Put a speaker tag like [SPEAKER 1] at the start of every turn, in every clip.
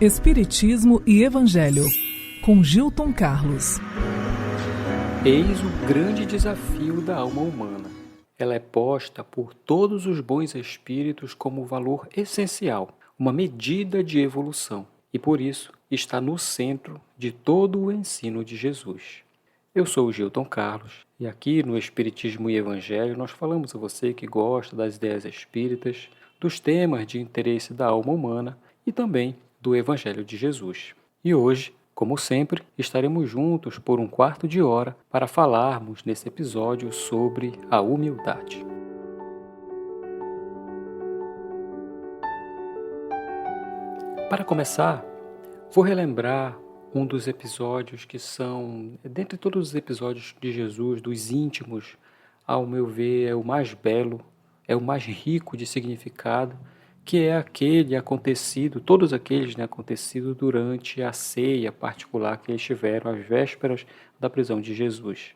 [SPEAKER 1] Espiritismo e Evangelho, com Gilton Carlos.
[SPEAKER 2] Eis o grande desafio da alma humana. Ela é posta por todos os bons espíritos como valor essencial, uma medida de evolução, e por isso está no centro de todo o ensino de Jesus. Eu sou o Gilton Carlos, e aqui no Espiritismo e Evangelho nós falamos a você que gosta das ideias espíritas, dos temas de interesse da alma humana e também do Evangelho de Jesus. E hoje, como sempre, estaremos juntos por um quarto de hora para falarmos nesse episódio sobre a humildade. Para começar, vou relembrar um dos episódios que são, dentre todos os episódios de Jesus, dos íntimos, ao meu ver, é o mais belo, é o mais rico de significado, que é aquele acontecido, todos aqueles acontecidos durante a ceia particular que eles tiveram às vésperas da prisão de Jesus.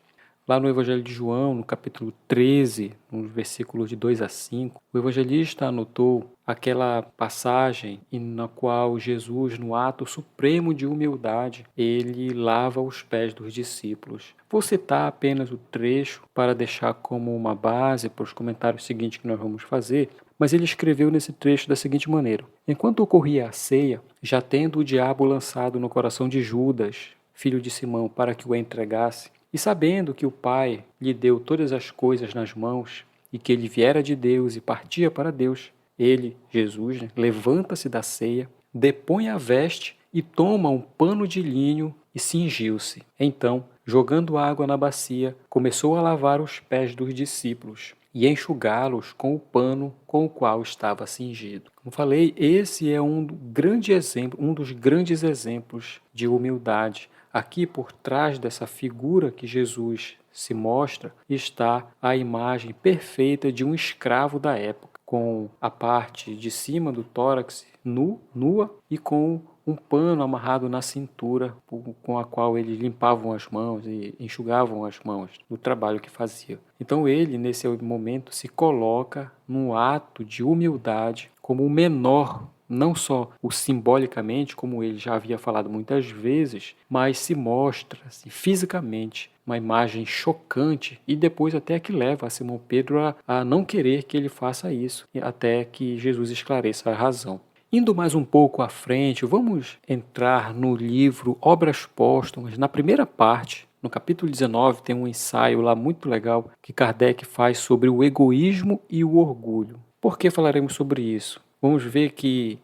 [SPEAKER 2] Lá no Evangelho de João, no capítulo 13, nos versículos de 2 a 5, o evangelista anotou aquela passagem na qual Jesus, no ato supremo de humildade, ele lava os pés dos discípulos. Vou citar apenas o trecho para deixar como uma base para os comentários seguintes que nós vamos fazer, mas ele escreveu nesse trecho da seguinte maneira: enquanto ocorria a ceia, já tendo o diabo lançado no coração de Judas, filho de Simão, para que o entregasse, e sabendo que o Pai lhe deu todas as coisas nas mãos, e que ele viera de Deus e partia para Deus, ele, Jesus, levanta-se da ceia, depõe a veste e toma um pano de linho e cingiu-se. Então, jogando água na bacia, começou a lavar os pés dos discípulos e enxugá-los com o pano com o qual estava cingido. Como falei, esse é um dos grandes exemplos de humildade. Aqui por trás dessa figura que Jesus se mostra está a imagem perfeita de um escravo da época, com a parte de cima do tórax nua e com um pano amarrado na cintura com a qual eles limpavam as mãos e enxugavam as mãos no trabalho que fazia. Então ele, nesse momento, se coloca num ato de humildade como o menor, não só o simbolicamente, como ele já havia falado muitas vezes, mas se mostra fisicamente uma imagem chocante e depois até que leva a Simão Pedro a não querer que ele faça isso, até que Jesus esclareça a razão. Indo mais um pouco à frente, vamos entrar no livro Obras Póstumas. Na primeira parte, no capítulo 19, tem um ensaio lá muito legal que Kardec faz sobre o egoísmo e o orgulho. Por que falaremos sobre isso? Vamos ver que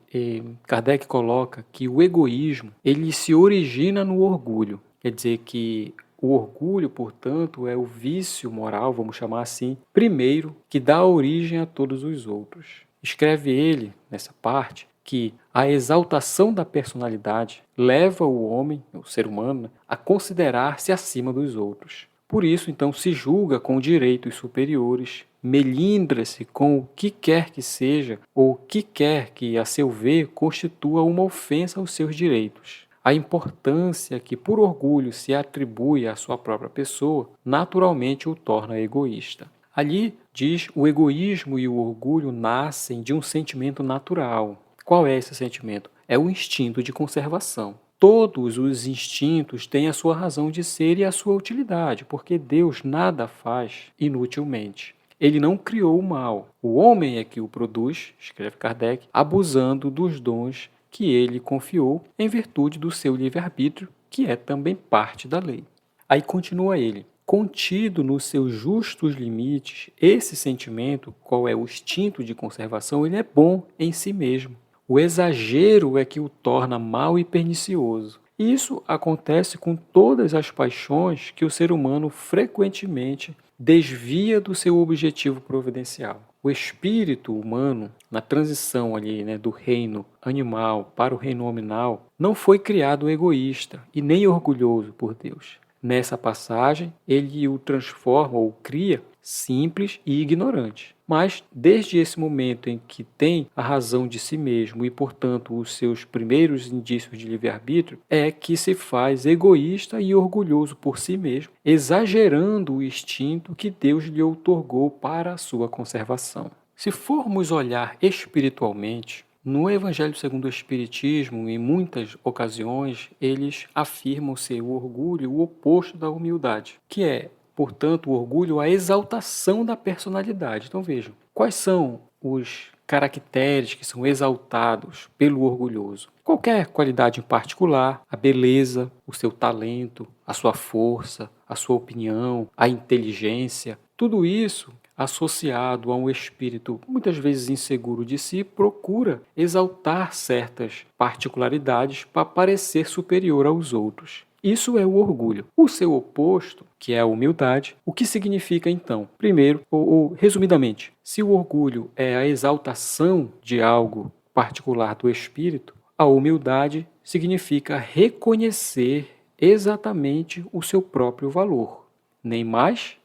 [SPEAKER 2] Kardec coloca que o egoísmo ele se origina no orgulho. Quer dizer que o orgulho, portanto, é o vício moral, vamos chamar assim, primeiro, que dá origem a todos os outros. Escreve ele, nessa parte, que a exaltação da personalidade leva o homem, o ser humano, a considerar-se acima dos outros. Por isso, então, se julga com direitos superiores, melindra-se com o que quer que seja ou o que quer que, a seu ver, constitua uma ofensa aos seus direitos. A importância que, por orgulho, se atribui à sua própria pessoa, naturalmente o torna egoísta. Ali, diz, o egoísmo e o orgulho nascem de um sentimento natural. Qual é esse sentimento? É o instinto de conservação. Todos os instintos têm a sua razão de ser e a sua utilidade, porque Deus nada faz inutilmente. Ele não criou o mal. O homem é que o produz, escreve Kardec, abusando dos dons que ele confiou em virtude do seu livre-arbítrio, que é também parte da lei. Aí continua ele. Contido nos seus justos limites, esse sentimento, qual é o instinto de conservação, ele é bom em si mesmo. O exagero é que o torna mau e pernicioso. Isso acontece com todas as paixões que o ser humano frequentemente desvia do seu objetivo providencial. O espírito humano, na transição ali, do reino animal para o reino nominal, não foi criado egoísta e nem orgulhoso por Deus. Nessa passagem, ele o transforma ou cria simples e ignorante. Mas, desde esse momento em que tem a razão de si mesmo e, portanto, os seus primeiros indícios de livre-arbítrio, é que se faz egoísta e orgulhoso por si mesmo, exagerando o instinto que Deus lhe outorgou para a sua conservação. Se formos olhar espiritualmente, No Evangelho segundo o Espiritismo, em muitas ocasiões, eles afirmam ser o orgulho o oposto da humildade, que é, portanto, o orgulho a exaltação da personalidade. Então vejam, quais são os caracteres que são exaltados pelo orgulhoso? Qualquer qualidade em particular, a beleza, o seu talento, a sua força, a sua opinião, a inteligência, tudo isso associado a um espírito muitas vezes inseguro de si, procura exaltar certas particularidades para parecer superior aos outros. Isso é o orgulho. O seu oposto, que é a humildade, o que significa então? Primeiro, ou resumidamente, se o orgulho é a exaltação de algo particular do espírito, a humildade significa reconhecer exatamente o seu próprio valor, nem mais,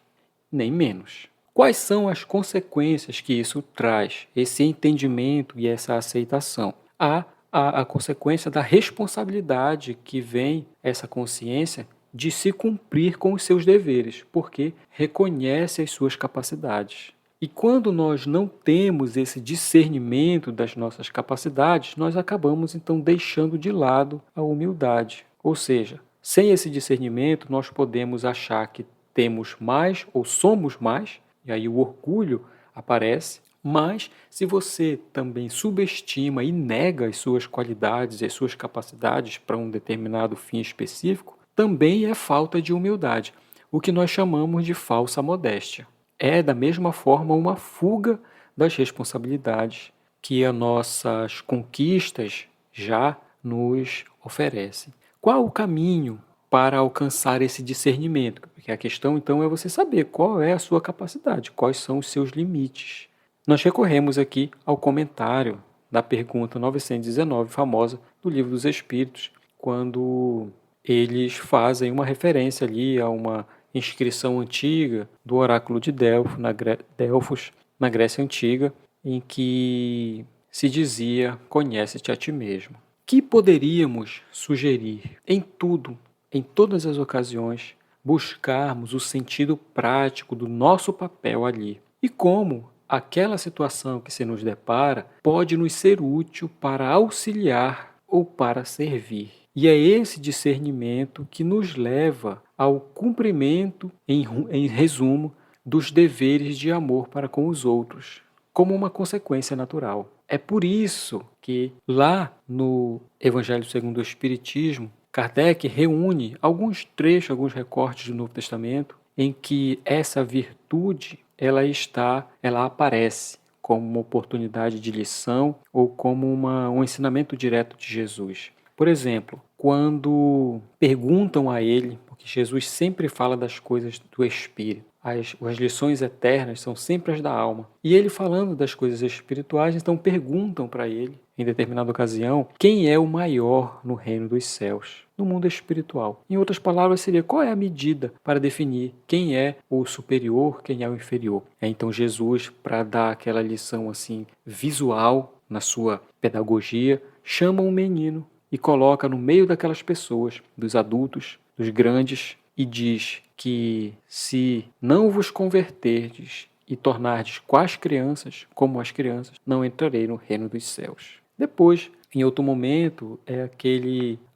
[SPEAKER 2] nem menos. Quais são as consequências que isso traz, esse entendimento e essa aceitação? A consequência da responsabilidade que vem essa consciência de se cumprir com os seus deveres, porque reconhece as suas capacidades. E quando nós não temos esse discernimento das nossas capacidades, nós acabamos então deixando de lado a humildade. Ou seja, sem esse discernimento, nós podemos achar que temos mais ou somos mais, e aí o orgulho aparece. Mas se você também subestima e nega as suas qualidades e as suas capacidades para um determinado fim específico, também é falta de humildade, o que nós chamamos de falsa modéstia. É, da mesma forma, uma fuga das responsabilidades que as nossas conquistas já nos oferecem. Qual o caminho para alcançar esse discernimento? Porque a questão, então, é você saber qual é a sua capacidade, quais são os seus limites. Nós recorremos aqui ao comentário da pergunta 919, famosa, do Livro dos Espíritos, quando eles fazem uma referência ali a uma inscrição antiga do oráculo de Delfos, na Grécia Antiga, em que se dizia: conhece-te a ti mesmo. Que poderíamos sugerir em tudo, em todas as ocasiões, buscarmos o sentido prático do nosso papel ali e como aquela situação que se nos depara pode nos ser útil para auxiliar ou para servir. E é esse discernimento que nos leva ao cumprimento, em resumo, dos deveres de amor para com os outros, como uma consequência natural. É por isso que lá no Evangelho segundo o Espiritismo, Kardec reúne alguns trechos, alguns recortes do Novo Testamento, em que essa virtude ela aparece como uma oportunidade de lição ou como um ensinamento direto de Jesus. Por exemplo, quando perguntam a ele, porque Jesus sempre fala das coisas do Espírito, as lições eternas são sempre as da alma. E ele falando das coisas espirituais, então perguntam para ele, em determinada ocasião, quem é o maior no reino dos céus, no mundo espiritual. Em outras palavras, seria qual é a medida para definir quem é o superior, quem é o inferior. Então Jesus, para dar aquela lição assim visual na sua pedagogia, chama um menino e coloca no meio daquelas pessoas, dos adultos, dos grandes, e diz que se não vos converterdes e tornardes como as crianças, não entrarei no reino dos céus. Depois, em outro momento, é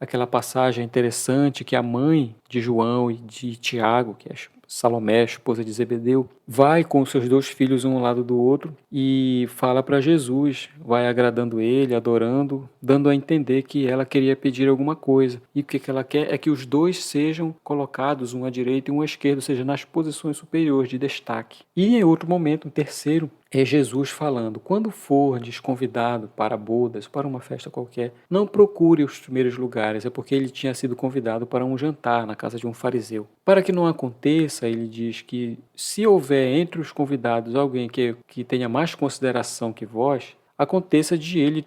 [SPEAKER 2] aquela passagem interessante que a mãe de João e de Tiago, que é Salomé, esposa de Zebedeu, vai com os seus 2 filhos um ao lado do outro e fala para Jesus, vai agradando ele, adorando, dando a entender que ela queria pedir alguma coisa. E o que ela quer é que os 2 sejam colocados, um à direita e um à esquerda, ou seja, nas posições superiores de destaque. E em outro momento, um terceiro, é Jesus falando: quando fordes convidado para bodas, para uma festa qualquer, não procure os primeiros lugares, é porque ele tinha sido convidado para um jantar na casa de um fariseu. Para que não aconteça, ele diz que se houver entre os convidados alguém que tenha mais consideração que vós, aconteça de ele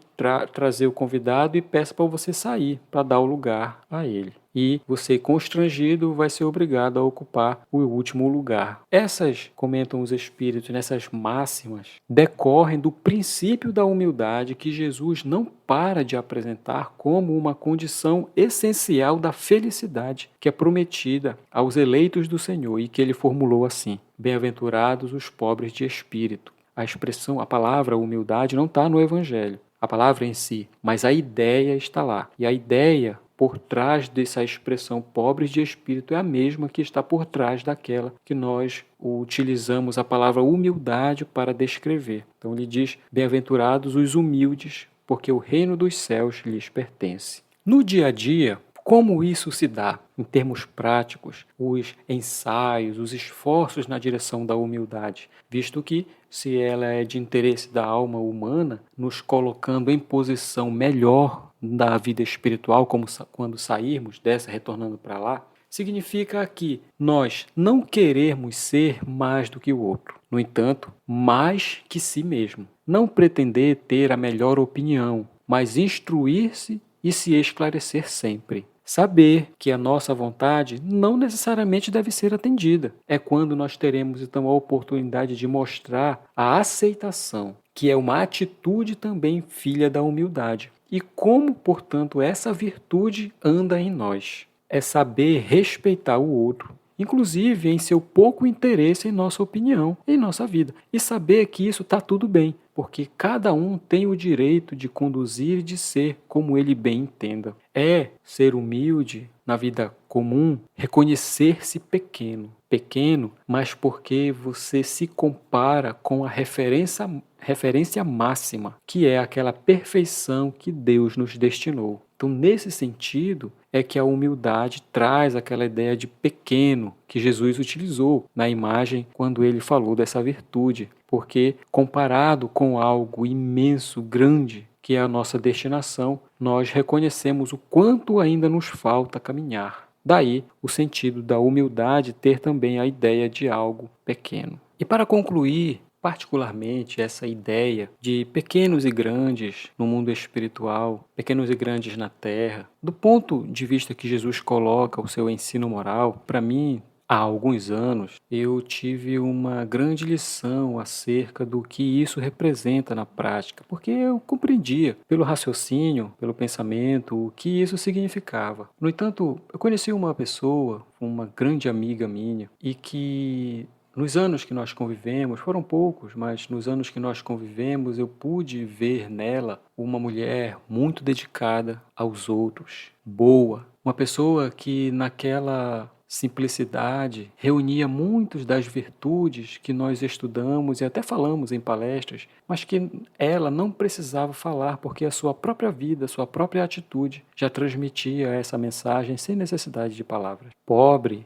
[SPEAKER 2] trazer o convidado e peça para você sair, para dar o lugar a ele. E você, constrangido, vai ser obrigado a ocupar o último lugar. Essas, comentam os espíritos, nessas máximas, decorrem do princípio da humildade que Jesus não para de apresentar como uma condição essencial da felicidade que é prometida aos eleitos do Senhor e que ele formulou assim: bem-aventurados os pobres de espírito. A palavra humildade não está no Evangelho. a palavra em si, mas a ideia está lá. E a ideia por trás dessa expressão pobres de espírito é a mesma que está por trás daquela que nós utilizamos a palavra humildade para descrever. Então ele diz: bem-aventurados os humildes, porque o reino dos céus lhes pertence. No dia a dia, como isso se dá em termos práticos, os ensaios, os esforços na direção da humildade, visto que, se ela é de interesse da alma humana, nos colocando em posição melhor da vida espiritual, como quando sairmos dessa, retornando para lá, significa que nós não queremos ser mais do que o outro. No entanto, mais que si mesmo. Não pretender ter a melhor opinião, mas instruir-se e se esclarecer sempre. Saber que a nossa vontade não necessariamente deve ser atendida. É quando nós teremos então a oportunidade de mostrar a aceitação, que é uma atitude também filha da humildade. E como, portanto, essa virtude anda em nós. É saber respeitar o outro, inclusive em seu pouco interesse em nossa opinião, em nossa vida. E saber que isso está tudo bem, porque cada um tem o direito de conduzir e de ser como ele bem entenda. É ser humilde na vida comum, reconhecer-se pequeno. Pequeno, mas porque você se compara com a referência máxima, que é aquela perfeição que Deus nos destinou. Então, nesse sentido, é que a humildade traz aquela ideia de pequeno que Jesus utilizou na imagem quando ele falou dessa virtude, porque comparado com algo imenso, grande, que é a nossa destinação, nós reconhecemos o quanto ainda nos falta caminhar. Daí o sentido da humildade ter também a ideia de algo pequeno. E para concluir, particularmente essa ideia de pequenos e grandes no mundo espiritual, pequenos e grandes na terra, do ponto de vista que Jesus coloca o seu ensino moral, para mim, há alguns anos, eu tive uma grande lição acerca do que isso representa na prática, porque eu compreendia pelo raciocínio, pelo pensamento, o que isso significava. No entanto, eu conheci uma pessoa, uma grande amiga minha, e que nos anos que nós convivemos, foram poucos, mas nos anos que nós convivemos, eu pude ver nela uma mulher muito dedicada aos outros, boa, uma pessoa que naquela simplicidade reunia muitas das virtudes que nós estudamos e até falamos em palestras, mas que ela não precisava falar porque a sua própria vida, a sua própria atitude já transmitia essa mensagem sem necessidade de palavras. Pobre,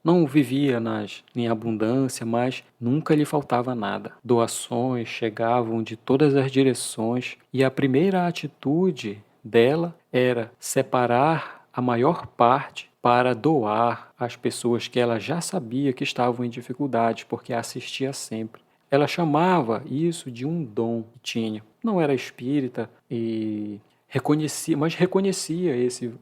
[SPEAKER 2] não vivia em abundância, mas nunca lhe faltava nada. Doações chegavam de todas as direções e a primeira atitude dela era separar a maior parte para doar às pessoas que ela já sabia que estavam em dificuldade, porque assistia sempre. Ela chamava isso de um dom que tinha. Não era espírita e reconhecia esse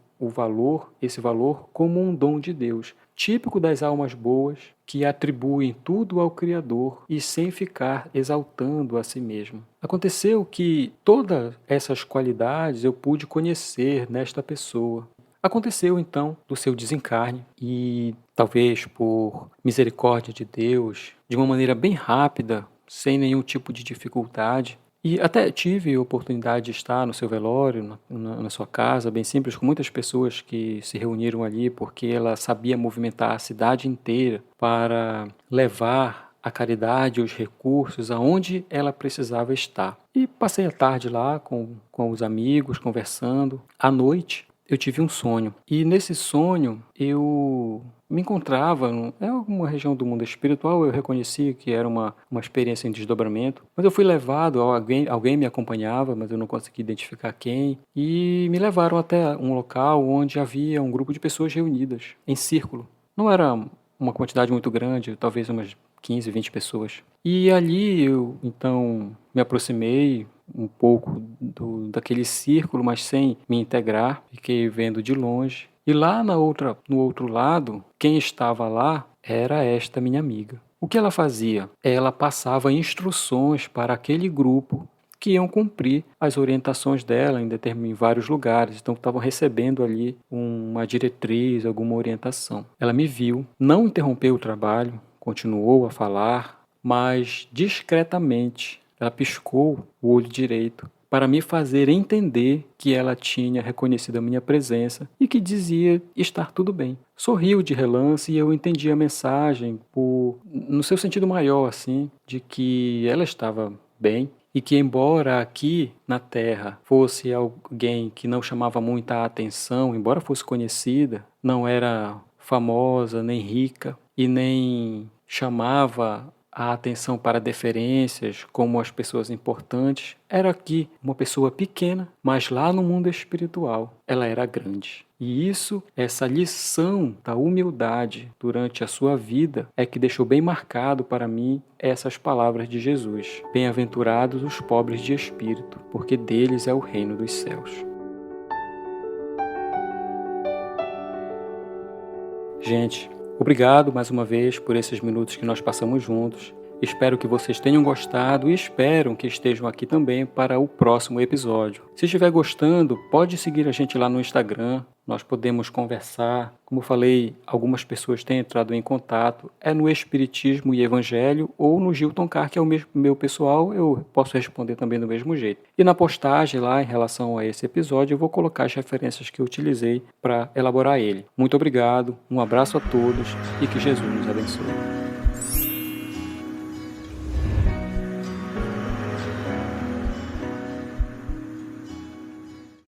[SPEAKER 2] valor como um dom de Deus, típico das almas boas que atribuem tudo ao Criador e sem ficar exaltando a si mesmo. Aconteceu que todas essas qualidades eu pude conhecer nesta pessoa. Aconteceu então do seu desencarne e, talvez por misericórdia de Deus, de uma maneira bem rápida, sem nenhum tipo de dificuldade, e até tive a oportunidade de estar no seu velório, na sua casa, bem simples, com muitas pessoas que se reuniram ali, porque ela sabia movimentar a cidade inteira para levar a caridade e os recursos aonde ela precisava estar. E passei a tarde lá com os amigos, conversando. À noite, eu tive um sonho. E nesse sonho, eu me encontrava em alguma região do mundo espiritual. Eu reconheci que era uma experiência em desdobramento. Mas eu fui levado, alguém me acompanhava, mas eu não consegui identificar quem. E me levaram até um local onde havia um grupo de pessoas reunidas, em círculo. Não era uma quantidade muito grande, talvez umas 15, 20 pessoas. E ali eu, então, me aproximei um pouco daquele círculo, mas sem me integrar. Fiquei vendo de longe. E lá no outro lado, quem estava lá era esta minha amiga. O que ela fazia? Ela passava instruções para aquele grupo que iam cumprir as orientações dela em vários lugares. Então, estavam recebendo ali uma diretriz, alguma orientação. Ela me viu, não interrompeu o trabalho, continuou a falar, mas discretamente ela piscou o olho direito para me fazer entender que ela tinha reconhecido a minha presença e que dizia estar tudo bem. Sorriu de relance e eu entendi a mensagem no seu sentido maior, assim, de que ela estava bem e que, embora aqui na Terra fosse alguém que não chamava muita atenção, embora fosse conhecida, não era famosa nem rica e nem chamava a atenção para deferências como as pessoas importantes, era aqui uma pessoa pequena, mas lá no mundo espiritual ela era grande. E isso, essa lição da humildade durante a sua vida, é que deixou bem marcado para mim essas palavras de Jesus. Bem-aventurados os pobres de espírito, porque deles é o reino dos céus. Gente, obrigado mais uma vez por esses minutos que nós passamos juntos. Espero que vocês tenham gostado e espero que estejam aqui também para o próximo episódio. Se estiver gostando, pode seguir a gente lá no Instagram. Nós podemos conversar. Como falei, algumas pessoas têm entrado em contato. É no Espiritismo e Evangelho ou no Gilton Carr, que é o meu pessoal. Eu posso responder também do mesmo jeito. E na postagem lá, em relação a esse episódio, eu vou colocar as referências que eu utilizei para elaborar ele. Muito obrigado, um abraço a todos e que Jesus nos abençoe.